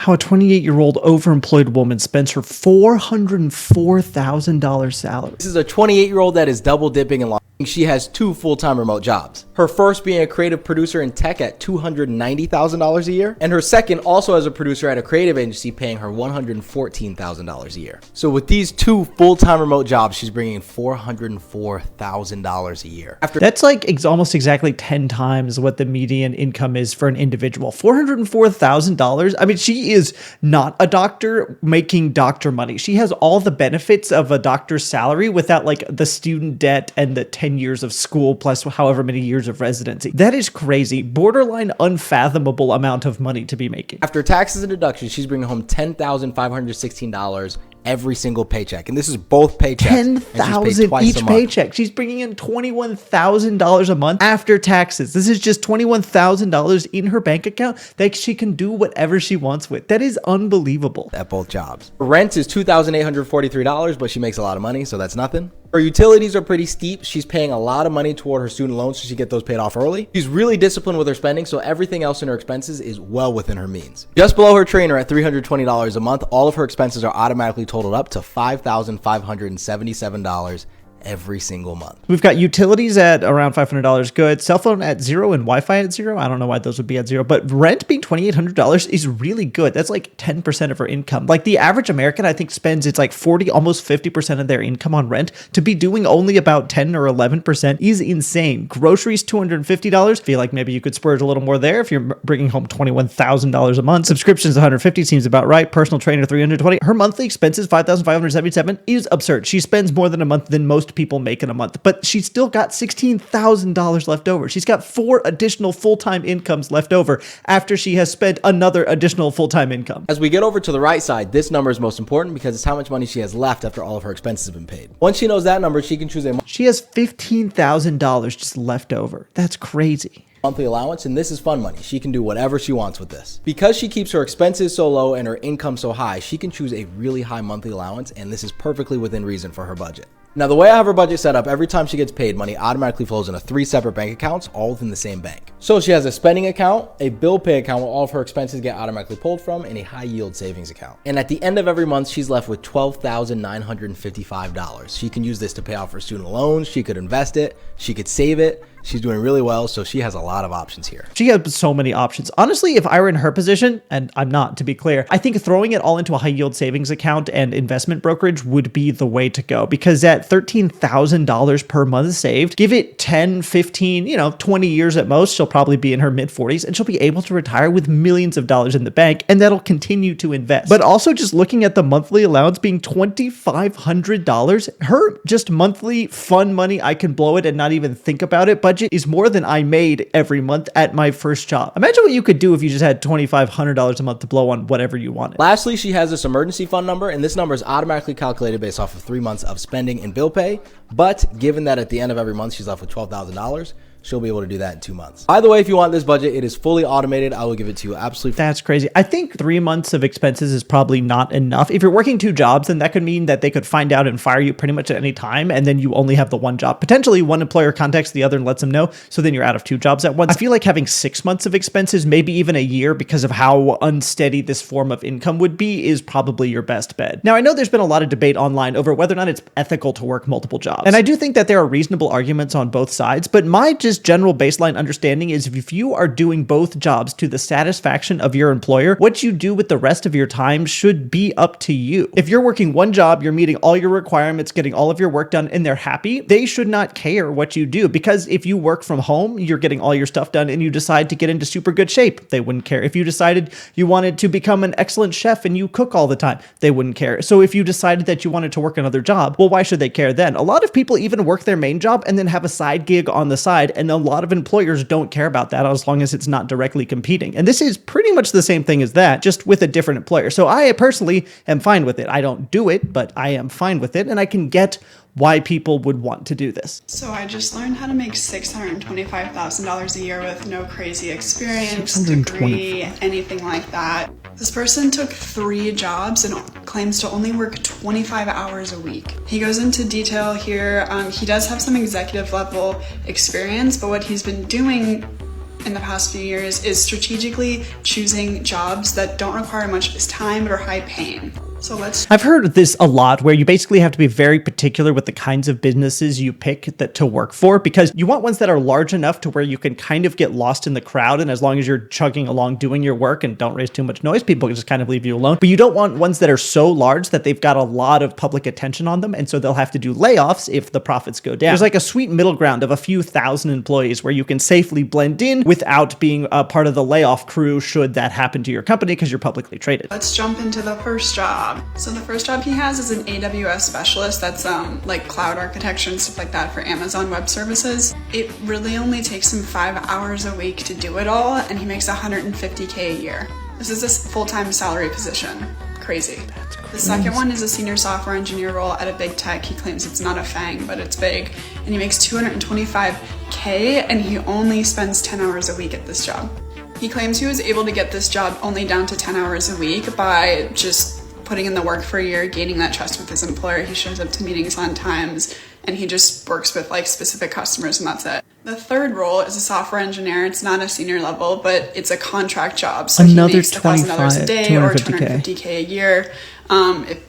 How a 28-year-old overemployed woman spends her $404,000 salary. This is a 28-year-old that is double dipping in law. She has 2 full-time remote jobs. Her first being a creative producer in tech at $290,000 a year, and her second also as a producer at a creative agency paying her $114,000 a year. So with these 2 full-time remote jobs, she's bringing in $404,000 a year. That's like almost exactly 10 times what the median income is for an individual. $404,000. I mean, she is not a doctor making doctor money. She has all the benefits of a doctor's salary without like the student debt and the 10 years of school plus however many years of residency. That is crazy. Borderline unfathomable amount of money to be making. After taxes and deductions, she's bringing home $10,516 every single paycheck. And this is both paychecks. $10,000 each paycheck. She's bringing in $21,000 a month after taxes. This is just $21,000 in her bank account that she can do whatever she wants with. That is unbelievable. At both jobs. Rent is $2,843, but she makes a lot of money, so that's nothing. Her utilities are pretty steep. She's paying a lot of money toward her student loans so she get those paid off early. She's really disciplined with her spending, so everything else in her expenses is well within her means. Just below her trainer at $320 a month, all of her expenses are automatically totaled up to $5,577 every single month. We've got utilities at around $500 good, cell phone at $0 and Wi-Fi at $0. I don't know why those would be at $0, but rent being $2,800 is really good. That's like 10% of her income. Like the average American, I think spends, it's like 40, almost 50% of their income on rent. To be doing only about 10 or 11% is insane. Groceries, $250. Feel like maybe you could splurge a little more there if you're bringing home $21,000 a month. Subscriptions, $150 seems about right. Personal trainer, $320. Her monthly expenses, $5,577 is absurd. She spends more than a month than most people make in a month, but she's still got $16,000 left over. She's got 4 additional full-time incomes left over after she has spent another additional full-time income. As we get over to the right side, this number is most important because it's how much money she has left after all of her expenses have been paid. Once she knows that number, she can choose a She has $15,000 just left over. That's crazy. Monthly allowance, and this is fun money. She can do whatever she wants with this. Because she keeps her expenses so low and her income so high, she can choose a really high monthly allowance, and this is perfectly within reason for her budget. Now, the way I have her budget set up, every time she gets paid, money automatically flows into 3 separate bank accounts, all within the same bank. So she has a spending account, a bill pay account where all of her expenses get automatically pulled from, and a high yield savings account. And at the end of every month, she's left with $12,955. She can use this to pay off her student loans. She could invest it. She could save it. She's doing really well, so she has a lot of options here. She has so many options. Honestly, if I were in her position, and I'm not, to be clear, I think throwing it all into a high yield savings account and investment brokerage would be the way to go, because at $13,000 per month saved, give it 10, 15, 20 years at most, she'll probably be in her mid 40s and she'll be able to retire with millions of dollars in the bank, and that'll continue to invest. But also just looking at the monthly allowance being $2,500, her just monthly fun money, I can blow it and not even think about it, budget is more than I made every month at my first job. Imagine what you could do if you just had $2,500 a month to blow on whatever you wanted. Lastly, she has this emergency fund number, and this number is automatically calculated based off of 3 months of spending and bill pay. But given that at the end of every month she's left with $12,000, she'll be able to do that in 2 months. By the way, if you want this budget, it is fully automated. I will give it to you absolutely. That's crazy. I think 3 months of expenses is probably not enough. If you're working 2 jobs, then that could mean that they could find out and fire you pretty much at any time, and then you only have the 1 job. Potentially one employer contacts the other and lets them know, so then you're out of 2 jobs at once. I feel like having 6 months of expenses, maybe even a year, because of how unsteady this form of income would be, is probably your best bet. Now, I know there's been a lot of debate online over whether or not it's ethical to work multiple jobs, and I do think that there are reasonable arguments on both sides, but my just general baseline understanding is if you are doing both jobs to the satisfaction of your employer, what you do with the rest of your time should be up to you. If you're working 1 job, you're meeting all your requirements, getting all of your work done, and they're happy, they should not care what you do, because if you work from home, you're getting all your stuff done and you decide to get into super good shape, they wouldn't care. If you decided you wanted to become an excellent chef and you cook all the time, they wouldn't care. So if you decided that you wanted to work another job, well, why should they care then? A lot of people even work their main job and then have a side gig on the side, and a lot of employers don't care about that as long as it's not directly competing. And this is pretty much the same thing as that, just with a different employer. So I personally am fine with it. I don't do it, but I am fine with it, and I can get why people would want to do this. So I just learned how to make $625,000 a year with no crazy experience, degree, anything like that. This person took 3 jobs and claims to only work 25 hours a week. He goes into detail here. He does have some executive level experience, but what he's been doing in the past few years is strategically choosing jobs that don't require much of his time but are high paying. So I've heard this a lot, where you basically have to be very particular with the kinds of businesses you pick that to work for, because you want ones that are large enough to where you can kind of get lost in the crowd, and as long as you're chugging along doing your work and don't raise too much noise, people can just kind of leave you alone. But you don't want ones that are so large that they've got a lot of public attention on them, and so they'll have to do layoffs if the profits go down. There's like a sweet middle ground of a few thousand employees where you can safely blend in without being a part of the layoff crew should that happen to your company because you're publicly traded. Let's jump into the first job. So the first job he has is an AWS specialist. That's like cloud architecture and stuff like that for Amazon Web Services. It really only takes him 5 hours a week to do it all, and he makes $150K a year. This is a full-time salary position. Crazy. The second one is a senior software engineer role at a big tech. He claims it's not a FANG, but it's big. And he makes $225K, and he only spends 10 hours a week at this job. He claims he was able to get this job only down to 10 hours a week by just putting in the work for a year, gaining that trust with his employer. He shows up to meetings on times, and he just works with like specific customers, and that's it. The third role is a software engineer. It's not a senior level, but it's a contract job. So Another he makes $1,000 a day or 250K. $250K a year.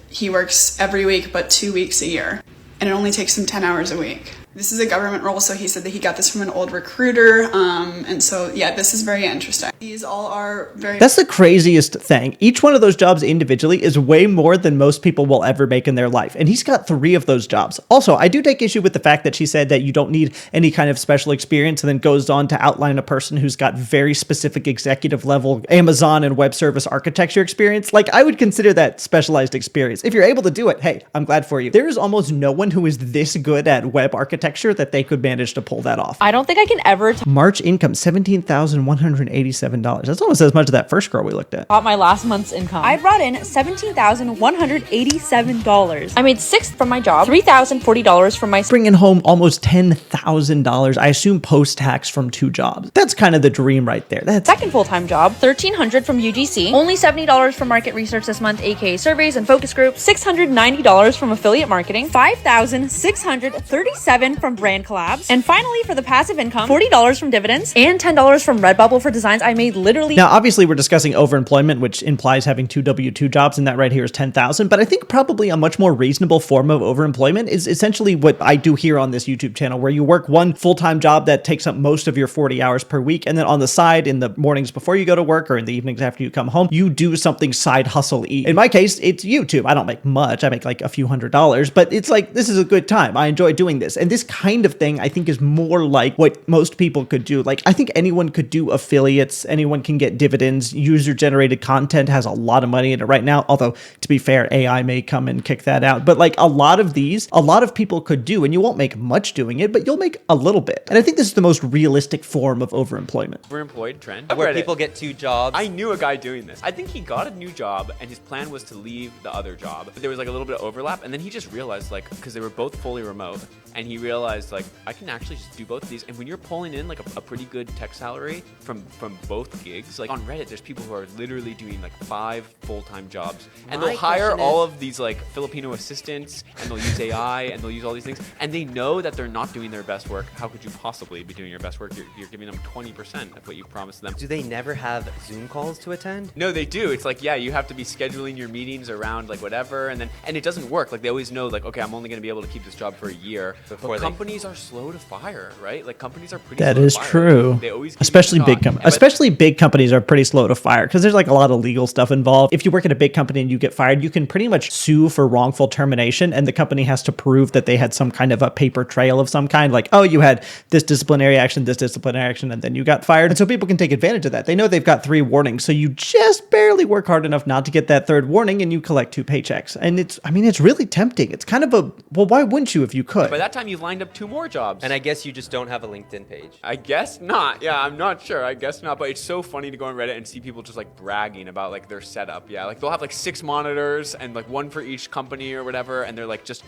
He works every week, but 2 weeks a year, and it only takes him 10 hours a week. This is a government role, so he said that he got this from an old recruiter. And so, yeah, this is very interesting. These all are very... That's the craziest thing. Each one of those jobs individually is way more than most people will ever make in their life. And he's got 3 of those jobs. Also, I do take issue with the fact that she said that you don't need any kind of special experience, and then goes on to outline a person who's got very specific executive level Amazon and web service architecture experience. Like, I would consider that specialized experience. If you're able to do it, hey, I'm glad for you. There is almost no one who is this good at web architecture that they could manage to pull that off. I don't think I can ever March income, $17,187. That's almost as much as that first girl we looked at. top my last month's income. I brought in $17,187. I made $6,000 from my job, $3,040 from my Bringing home almost $10,000, I assume post-tax from 2 jobs. That's kind of the dream right there. That's second full-time job, $1,300 from UGC, only $70 from market research this month, aka surveys and focus groups, $690 from affiliate marketing, $5,637 from brand collabs, and finally for the passive income, $40 from dividends and $10 from Redbubble for designs I made literally. Now, obviously, we're discussing overemployment, which implies having 2 W-2 jobs, and that right here is 10,000. But I think probably a much more reasonable form of overemployment is essentially what I do here on this YouTube channel, where you work one full-time job that takes up most of your 40 hours per week, and then on the side, in the mornings before you go to work or in the evenings after you come home, you do something side hustle-y. In my case, it's YouTube. I don't make much. I make like a few $100s, but it's like, this is a good time. I enjoy doing this. And this kind of thing I think is more like what most people could do. Like, I think anyone could do affiliates, anyone can get dividends. User generated content has a lot of money in it right now, although to be fair, AI may come and kick that out. But like, a lot of these, a lot of people could do, and you won't make much doing it, but you'll make a little bit. And I think this is the most realistic form of overemployment. Overemployed trend Where people get 2 jobs. I knew a guy doing this. I think he got a new job and his plan was to leave the other job, but there was like a little bit of overlap, and then he just realized, like, because they were both fully remote, and he realized, like, I can actually just do both of these. And when you're pulling in like a pretty good tech salary from both gigs, like on Reddit, there's people who are literally doing like 5 full-time jobs, and they'll hire all of these like Filipino assistants, and they'll use AI, and they'll use all these things, and they know that they're not doing their best work. How could you possibly be doing your best work? You're giving them 20% of what you promised them. Do they never have Zoom calls to attend? No, they do. It's like, yeah, you have to be scheduling your meetings around like whatever, and it doesn't work. Like, they always know, like, okay, I'm only going to be able to keep this job for a year. But companies are slow to fire, right? Like, companies are pretty slow to fire. That is true. They always Especially big companies. Especially big companies are pretty slow to fire because there's like a lot of legal stuff involved. If you work at a big company and you get fired, you can pretty much sue for wrongful termination, and the company has to prove that they had some kind of a paper trail of some kind, like, oh, you had this disciplinary action, and then you got fired. And so people can take advantage of that. They know they've got 3 warnings, so you just barely work hard enough not to get that 3rd warning, and you collect 2 paychecks. And it's really tempting. It's kind of well, why wouldn't you if you could? By that time, you've lined up 2 more jobs. And I guess you just don't have a LinkedIn page. I guess not. Yeah, I'm not sure. I guess not. But it's so funny to go on Reddit and see people just like bragging about like their setup. Yeah, like they'll have like 6 monitors and like 1 for each company or whatever, and they're just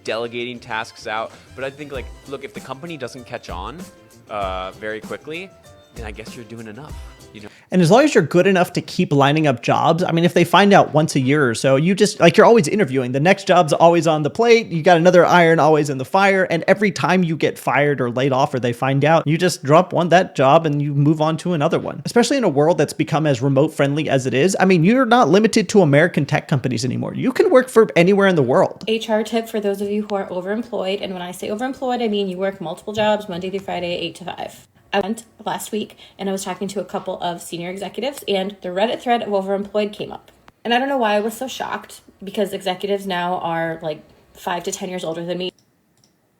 delegating tasks out. But I think, like, look, if the company doesn't catch on very quickly, then I guess you're doing enough. You know? And as long as you're good enough to keep lining up jobs, I mean, if they find out once a year or so, you just like, you're always interviewing. The next job's always on the plate. You got another iron always in the fire. And every time you get fired or laid off or they find out, you just drop that job and you move on to another one. Especially in a world that's become as remote friendly as it is. I mean, you're not limited to American tech companies anymore. You can work for anywhere in the world. HR tip for those of you who are overemployed. And when I say overemployed, I mean you work multiple jobs Monday through Friday, 8 to 5. I went last week and I was talking to a couple of senior executives and the Reddit thread of Overemployed came up. And I don't know why I was so shocked, because executives now are like 5 to 10 years older than me.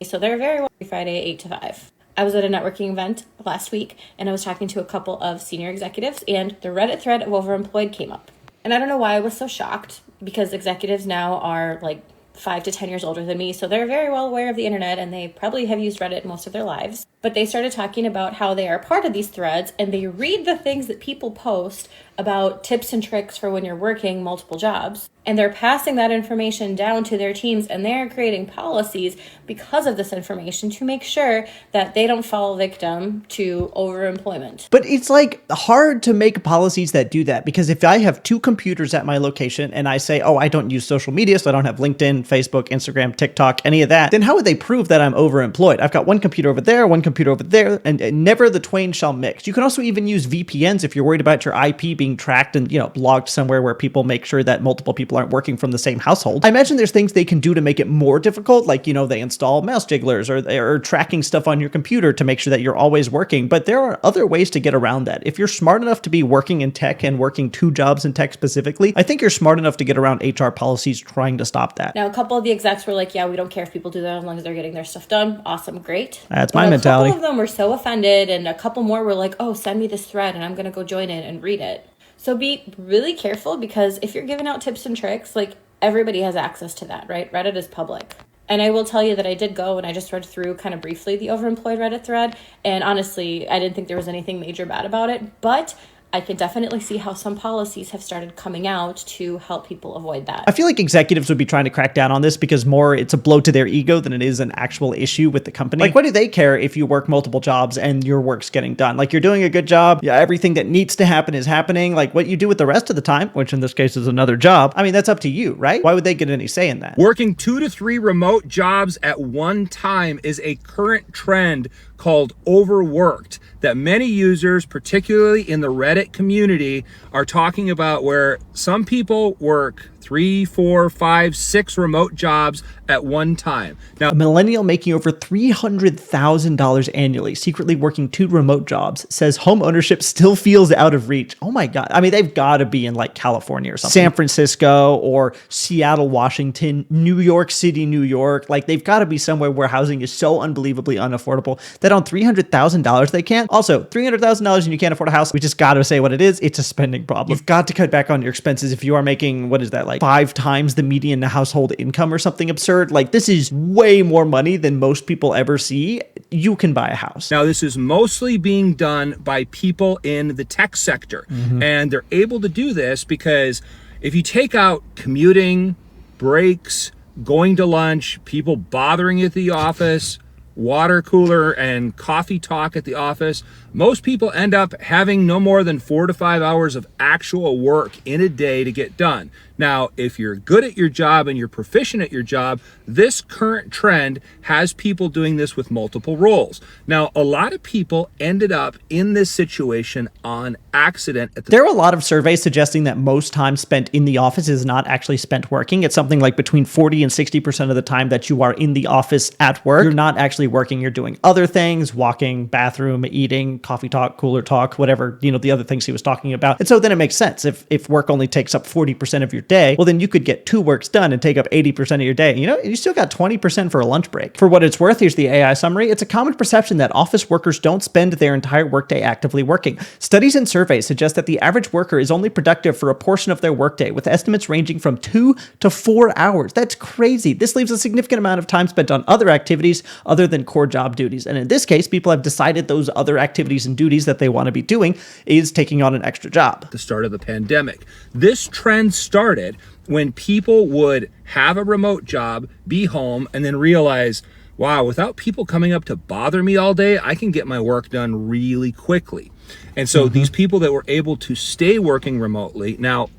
So they're very well Friday, 8 to 5. I was at a networking event last week and I was talking to a couple of senior executives and the Reddit thread of Overemployed came up. And I don't know why I was so shocked, because executives now are like 5 to 10 years older than me. So they're very well aware of the internet and they probably have used Reddit most of their lives. But they started talking about how they are part of these threads and they read the things that people post about tips and tricks for when you're working multiple jobs. And they're passing that information down to their teams and they're creating policies because of this information to make sure that they don't fall victim to overemployment. But it's like hard to make policies that do that, because if I have 2 computers at my location and I say, oh, I don't use social media, so I don't have LinkedIn, Facebook, Instagram, TikTok, any of that, then how would they prove that I'm overemployed? I've got one computer over there, one computer over there, and never the twain shall mix. You can also even use VPNs if you're worried about your IP being tracked and, logged somewhere where people make sure that multiple people aren't working from the same household. I imagine there's things they can do to make it more difficult, like, they install mouse jigglers or tracking stuff on your computer to make sure that you're always working. But there are other ways to get around that. If you're smart enough to be working in tech and working 2 jobs in tech specifically, I think you're smart enough to get around HR policies trying to stop that. Now, a couple of the execs were like, yeah, we don't care if people do that as long as they're getting their stuff done. Awesome, great. That's my mentality. A couple of them were so offended and a couple more were like, oh, send me this thread and I'm going to go join it and read it. So be really careful, because if you're giving out tips and tricks, like, everybody has access to that, right? Reddit is public. And I will tell you that I did go and I just read through kind of briefly the Overemployed Reddit thread. And honestly, I didn't think there was anything major bad about it. But I can definitely see how some policies have started coming out to help people avoid that. I feel like executives would be trying to crack down on this because more it's a blow to their ego than it is an actual issue with the company. Like, what do they care if you work multiple jobs and your work's getting done? Like, you're doing a good job. Yeah, everything that needs to happen is happening. Like, what you do with the rest of the time, which in this case is another job, I mean, that's up to you, right? Why would they get any say in that? Working 2 to 3 remote jobs at one time is a current trend called overworked that many users, particularly in the Reddit community, are talking about, where some people work 3, 4, 5, 6 remote jobs at one time. Now, a millennial making over $300,000 annually, secretly working 2 remote jobs, says home ownership still feels out of reach. Oh my God. I mean, they've got to be in like California or something. San Francisco or Seattle, Washington, New York City, New York. Like, they've got to be somewhere where housing is so unbelievably unaffordable that on $300,000 they can't. Also, $300,000 and you can't afford a house. We just got to say what it is. It's a spending problem. You've got to cut back on your expenses if you are making, what is that, like 5 times the median household income or something absurd. Like, this is way more money than most people ever see. You can buy a house. Now, this is mostly being done by people in the tech sector. And they're able to do this because if you take out commuting, breaks, going to lunch, people bothering at the office, water cooler and coffee talk at the office, most people end up having no more than 4 to 5 hours of actual work in a day to get done. Now, if you're good at your job and you're proficient at your job, this current trend has people doing this with multiple roles. Now, a lot of people ended up in this situation on accident. There are a lot of surveys suggesting that most time spent in the office is not actually spent working. It's something like between 40 and 60% of the time that you are in the office at work, you're not actually working. You're doing other things, walking, bathroom, eating, coffee talk, cooler talk, whatever, the other things he was talking about. And so then it makes sense. If work only takes up 40% of your day, well, then you could get 2 works done and take up 80% of your day. You still got 20% for a lunch break. For what it's worth, here's the AI summary. It's a common perception that office workers don't spend their entire workday actively working. Studies and surveys suggest that the average worker is only productive for a portion of their workday, with estimates ranging from 2 to 4 hours. That's crazy. This leaves a significant amount of time spent on other activities other than core job duties. And in this case, people have decided those other activities and duties that they want to be doing is taking on an extra job. At the start of the pandemic, this trend started when people would have a remote job, be home, and then realize, wow, without people coming up to bother me all day, I can get my work done really quickly. And so these people that were able to stay working remotely, now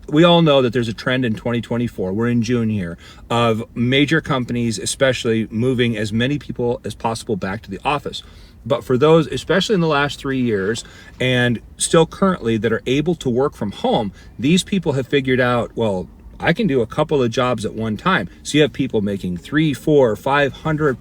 we all know that there's a trend in 2024, we're in June here, of major companies especially moving as many people as possible back to the office. But for those, especially in the last 3 years and still currently, that are able to work from home, these people have figured out, well, I can do a couple of jobs at one time. So you have people making $300, $400,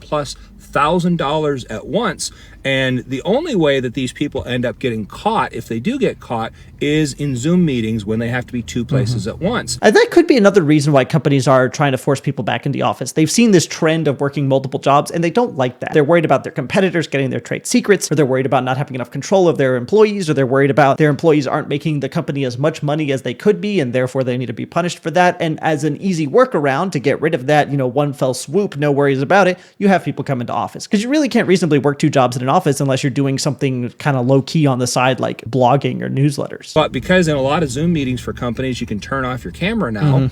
$500,000+ at once. And the only way that these people end up getting caught, if they do get caught, is in Zoom meetings when they have to be two places at once. And that could be another reason why companies are trying to force people back into the office. They've seen this trend of working multiple jobs, and they don't like that. They're worried about their competitors getting their trade secrets, or they're worried about not having enough control of their employees, or they're worried about their employees aren't making the company as much money as they could be, and therefore they need to be punished for that. And as an easy workaround to get rid of that, one fell swoop, no worries about it, you have people come into office. Because you really can't reasonably work 2 jobs in an office unless you're doing something kind of low key on the side, like blogging or newsletters. But because in a lot of Zoom meetings for companies, you can turn off your camera now,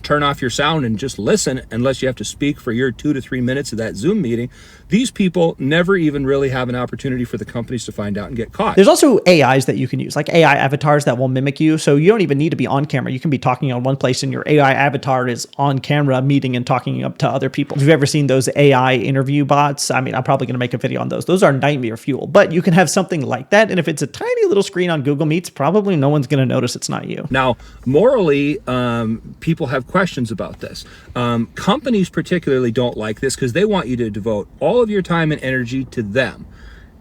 turn off your sound and just listen unless you have to speak for your 2 to 3 minutes of that Zoom meeting. These people never even really have an opportunity for the companies to find out and get caught. There's also AIs that you can use, like AI avatars that will mimic you. So you don't even need to be on camera. You can be talking on one place and your AI avatar is on camera meeting and talking up to other people. If you've ever seen those AI interview bots, I'm probably going to make a video on those. Those are nightmare fuel, but you can have something like that. And if it's a tiny little screen on Google Meets, probably no one's going to notice it's not you. Now, morally, people have questions about this. Companies particularly don't like this because they want you to devote all of your time and energy to them.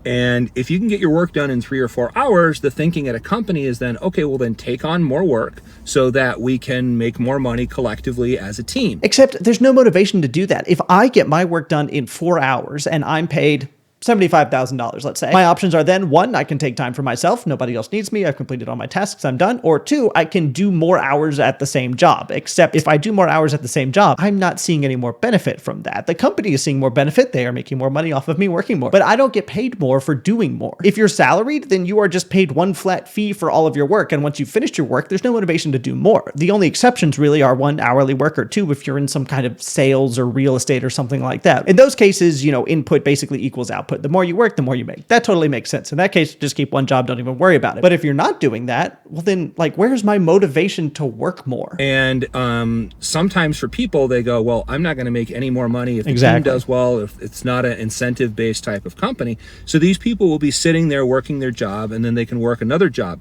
And if you can get your work done in 3 or 4 hours, the thinking at a company is then, okay, well then take on more work so that we can make more money collectively as a team. Except there's no motivation to do that. If I get my work done in 4 hours and I'm paid $75,000, let's say. My options are then 1, I can take time for myself. Nobody else needs me. I've completed all my tasks. I'm done. Or 2, I can do more hours at the same job. Except if I do more hours at the same job, I'm not seeing any more benefit from that. The company is seeing more benefit. They are making more money off of me working more, but I don't get paid more for doing more. If you're salaried, then you are just paid 1 flat fee for all of your work. And once you've finished your work, there's no motivation to do more. The only exceptions really are 1, hourly work, or 2, if you're in some kind of sales or real estate or something like that. In those cases, input basically equals output. The more you work, the more you make. That totally makes sense. In that case, just keep 1 job, don't even worry about it. But if you're not doing that, well then, where's my motivation to work more? And sometimes for people, they go, well, I'm not going to make any more money if the team does well, if it's not an incentive-based type of company. So these people will be sitting there working their job, and then they can work another job.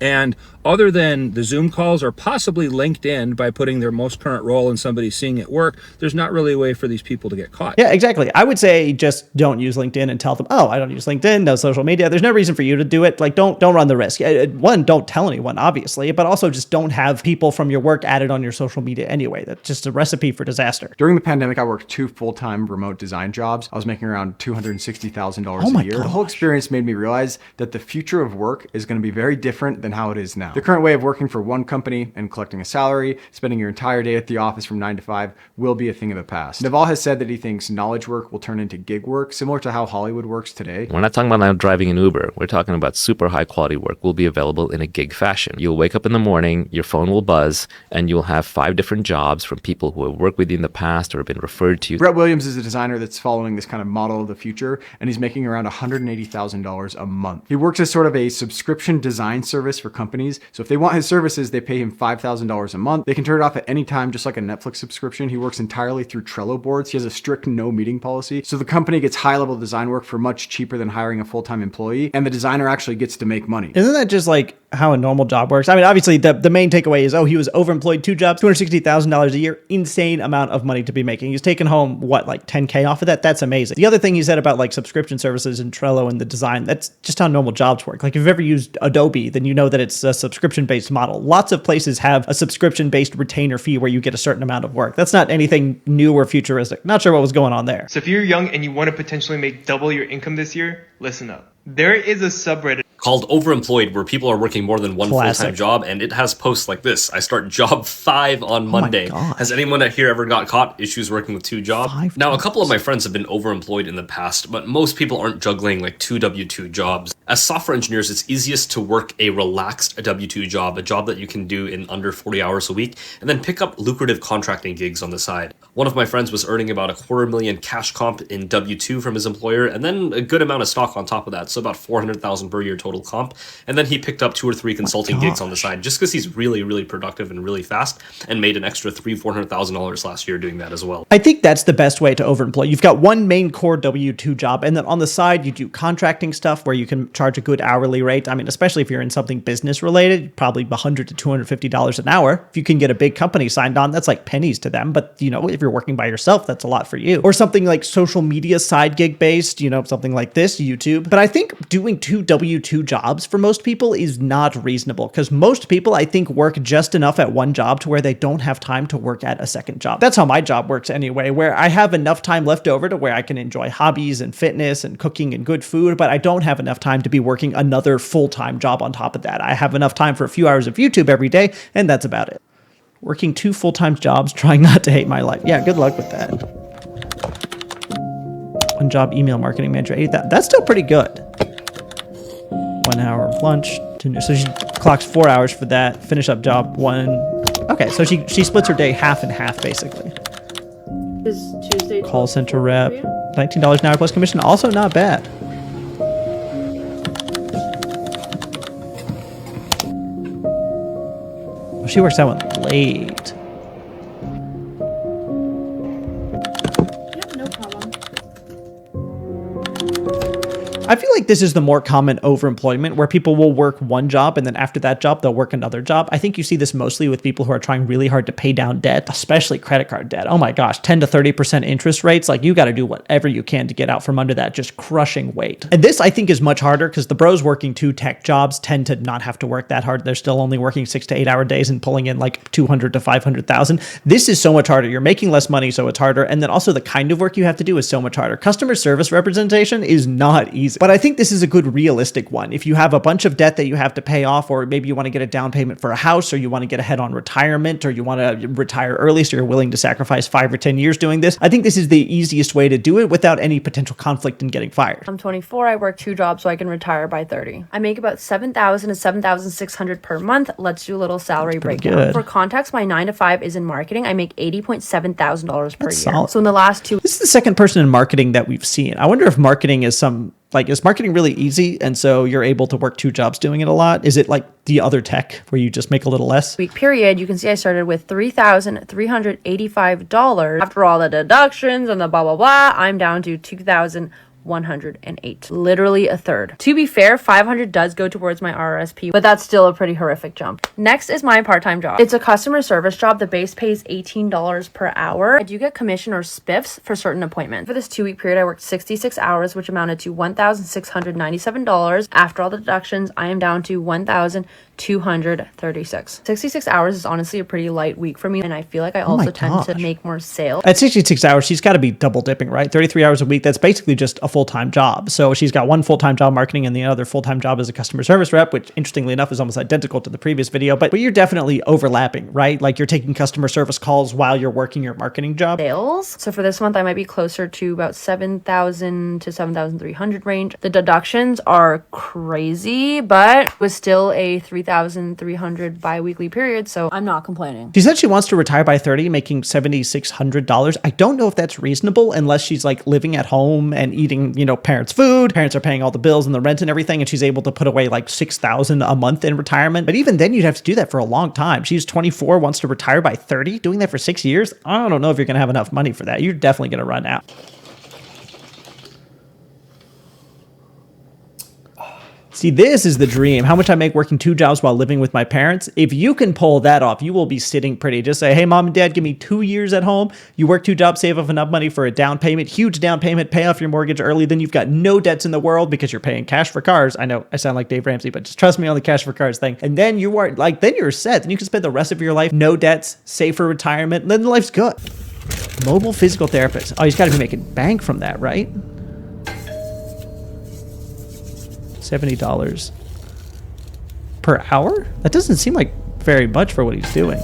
And other than the Zoom calls or possibly LinkedIn by putting their most current role and somebody seeing it work, there's not really a way for these people to get caught. Yeah, exactly. I would say just don't use LinkedIn and tell them, oh, I don't use LinkedIn, no social media. There's no reason for you to do it. Don't run the risk. 1, don't tell anyone, obviously, but also just don't have people from your work added on your social media anyway. That's just a recipe for disaster. During the pandemic, I worked 2 full-time remote design jobs. I was making around $260,000 a year. The whole experience made me realize that the future of work is going to be very different than how it is now. The current way of working for one company and collecting a salary, spending your entire day at the office from 9 to 5 will be a thing of the past. Naval has said that he thinks knowledge work will turn into gig work, similar to how Hollywood works today. We're not talking about now driving an Uber. We're talking about super high quality work will be available in a gig fashion. You'll wake up in the morning, your phone will buzz, and you'll have 5 different jobs from people who have worked with you in the past or have been referred to you. Brett Williams is a designer that's following this kind of model of the future, and he's making around $180,000 a month. He works as sort of a subscription design service for companies. So if they want his services, they pay him $5,000 a month. They can turn it off at any time, just like a Netflix subscription. He works entirely through Trello boards. He has a strict no meeting policy. So the company gets high-level design work for much cheaper than hiring a full-time employee, and the designer actually gets to make money. Isn't that just how a normal job works? Obviously the main takeaway is, he was overemployed, 2 jobs, $260,000 a year, insane amount of money to be making. He's taken home, $10K off of that? That's amazing. The other thing he said about subscription services and Trello and the design, that's just how normal jobs work. If you've ever used Adobe, then you know that it's a subscription-based model. Lots of places have a subscription-based retainer fee where you get a certain amount of work. That's not anything new or futuristic. Not sure what was going on there. So if you're young and you want to potentially make double your income this year, listen up. There is a subreddit called Overemployed, where people are working more than one Classic. full-time job, and it has posts like this. I start job 5 on Monday. gosh. Has anyone here ever got caught issues working with 2 jobs? 5 Now, a jobs. couple of my friends have been overemployed in the past, but most people aren't juggling like 2 W-2 jobs. As software engineers, it's easiest to work a relaxed W-2 job, a job that you can do in under 40 hours a week, and then pick up lucrative contracting gigs on the side. One of my friends was earning about $250,000 cash comp in W-2 from his employer, and then a good amount of stock on top of that, so about $400,000 per year total comp. And then he picked up 2 or 3 consulting gigs on the side, just because he's really, really productive and really fast, and made an extra $400,000 last year doing that as well. I think that's the best way to overemploy. You've got one main core W-2 job, and then on the side, you do contracting stuff where you can charge a good hourly rate. I mean, especially if you're in something business related, probably $100 to $250 an hour. If you can get a big company signed on, that's like pennies to them. But, you know, if you're working by yourself, that's a lot for you. Or something like social media side gig based, you know, something like this, YouTube. But I think doing 2 W-2 jobs for most people is not reasonable, because most people, I think, work just enough at one job to where they don't have time to work at a second job. That's how my job works anyway, where I have enough time left over to where I can enjoy hobbies and fitness and cooking and good food, but I don't have enough time to be working another full-time job on top of that. I have enough time for a few hours of YouTube every day, and that's about it. Working 2 full-time jobs, trying not to hate my life. Yeah, good luck with that. 1 job email marketing manager, 8,000. That's still pretty good. 1 hour of lunch. So she clocks 4 hours for that. Finish up job 1. Okay, so she splits her day half and half, basically. Is Tuesday Call center rep, $19 an hour plus commission. Also not bad. Oh, she works that one late. Yeah, no problem. I feel like this is the more common overemployment, where people will work one job and then after that job, they'll work another job. I think you see this mostly with people who are trying really hard to pay down debt, especially credit card debt. Oh my gosh, 10 to 30% interest rates. Like, you got to do whatever you can to get out from under that just crushing weight. And this, I think, is much harder because the bros working 2 tech jobs tend to not have to work that hard. They're still only working 6 to 8 hour days and pulling in like 200 to 500,000. This is so much harder. You're making less money, so it's harder. And then also the kind of work you have to do is so much harder. Customer service representation is not easy. But I think this is a good realistic one. If you have a bunch of debt that you have to pay off, or maybe you want to get a down payment for a house, or you want to get ahead on retirement, or you want to retire early, so you're willing to sacrifice 5 or 10 years doing this, I think this is the easiest way to do it without any potential conflict in getting fired. I'm 24. I work 2 jobs so I can retire by 30. I make about $7,000 to $7,600 per month. Let's do a little salary breakdown. good. For context, my 9 to 5 is in marketing. I make $80.7 thousand per year. solid. So in the last 2 This is the second person in marketing that we've seen. I wonder if marketing is is marketing really easy, and so you're able to work 2 jobs doing it a lot? Is it like the other tech where you just make a little less? week period, you can see I started with $3,385. After all the deductions and the blah, blah, blah, I'm down to $2,108. Literally a third. To be fair, $500 does go towards my RRSP, but that's still a pretty horrific jump. Next is my part-time job. It's a customer service job. The base pays $18 per hour. I do get commission or spiffs for certain appointments. For this 2-week period, I worked 66 hours, which amounted to $1,697. After all the deductions, I am down to $1,236. 66 hours is honestly a pretty light week for me, and I feel like I also tend to make more sales. At 66 hours, she's got to be double dipping, right? 33 hours a week, that's basically just a full-time job. So she's got one full-time job marketing and the other full-time job as a customer service rep, which interestingly enough is almost identical to the previous video, but you're definitely overlapping, right? Like, you're taking customer service calls while you're working your marketing job. Sales. So for this month, I might be closer to about 7,000 to 7,300 range. The deductions are crazy, but it was still a 3,300 bi-weekly period, so I'm not complaining. She said she wants to retire by 30, making $7,600. I don't know if that's reasonable unless she's like living at home and eating, you know, parents' food. Parents are paying all the bills and the rent and everything, and she's able to put away like $6,000 a month in retirement. But even then, you'd have to do that for a long time. She's 24, wants to retire by 30, doing that for 6 years. I don't know if you're going to have enough money for that. You're definitely going to run out. See, this is the dream. How much I make working 2 jobs while living with my parents. If you can pull that off, you will be sitting pretty. Just say, hey, mom and dad, give me 2 years at home. You work 2 jobs, save up enough money for a down payment, huge down payment, pay off your mortgage early. Then you've got no debts in the world because you're paying cash for cars. I know I sound like Dave Ramsey, but just trust me on the cash for cars thing. And then you are like, then you're set. Then you can spend the rest of your life, no debts, save for retirement, and then life's good. Mobile physical therapist. Oh, he's got to be making bank from that, right? $70 per hour? That doesn't seem like very much for what he's doing.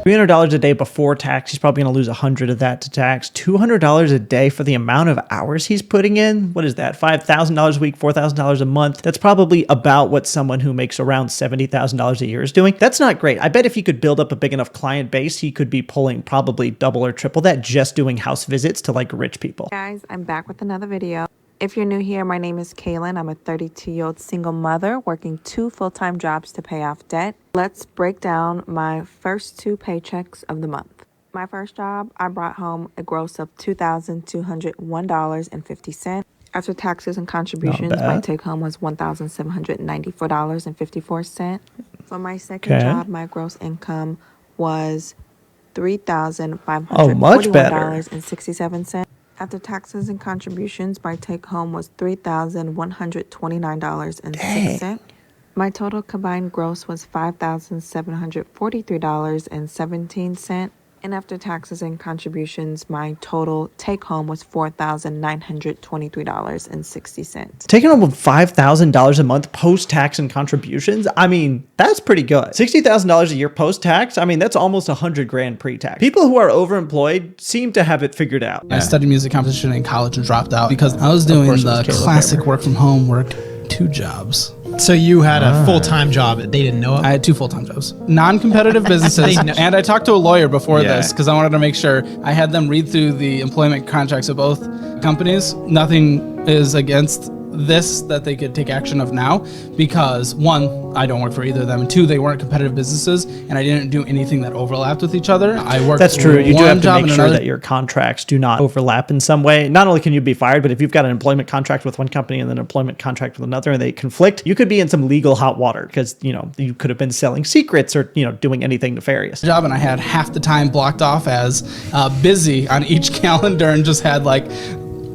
$300 a day before tax. He's probably going to lose $100 of that to tax. $200 a day for the amount of hours he's putting in. What is that? $5,000 a week, $4,000 a month. That's probably about what someone who makes around $70,000 a year is doing. That's not great. I bet if he could build up a big enough client base, he could be pulling probably double or triple that just doing house visits to like rich people. Guys, I'm back with another video. If you're new here, my name is Kaylin. I'm a 32-year-old single mother working 2 full-time jobs to pay off debt. Let's break down my first 2 paychecks of the month. My first job, I brought home a gross of $2,201.50. After taxes and contributions, my take home was $1,794.54. For my second job, my gross income was $3,541.67. After taxes and contributions, my take home was $3,129.06. My total combined gross was $5,743.17. And after taxes and contributions, my total take home was $4,923.60. Taking home $5,000 a month post-tax and contributions, I mean, that's pretty good. $60,000 a year post-tax, I mean, that's almost $100,000 pre-tax. People who are overemployed seem to have it figured out. I studied music composition in college and dropped out because I was doing the classic work from home, worked 2 jobs. So you had a full-time job. They didn't know it? I had 2 full-time jobs. Non-competitive businesses. And I talked to a lawyer before this because I wanted to make sure I had them read through the employment contracts of both companies. Nothing is against this that they could take action of now because 1, I don't work for either of them, and 2, they weren't competitive businesses and I didn't do anything that overlapped with each other. I worked. That's true. You do have to make sure that your contracts do not overlap in some way. Not only can you be fired, but if you've got an employment contract with one company and then an employment contract with another and they conflict, you could be in some legal hot water because, you know, you could have been selling secrets or, you know, doing anything nefarious. Job, and I had half the time blocked off as busy on each calendar and just had like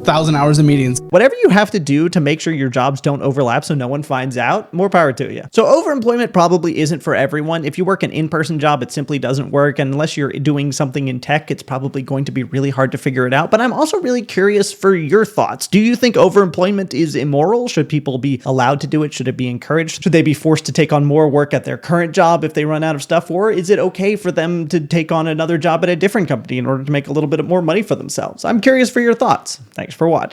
1,000 hours of meetings. Whatever you have to do to make sure your jobs don't overlap so no one finds out, more power to you. So overemployment probably isn't for everyone. If you work an in-person job, it simply doesn't work. And unless you're doing something in tech, it's probably going to be really hard to figure it out. But I'm also really curious for your thoughts. Do you think overemployment is immoral? Should people be allowed to do it? Should it be encouraged? Should they be forced to take on more work at their current job if they run out of stuff? Or is it okay for them to take on another job at a different company in order to make a little bit more money for themselves? I'm curious for your thoughts. Thanks for watching.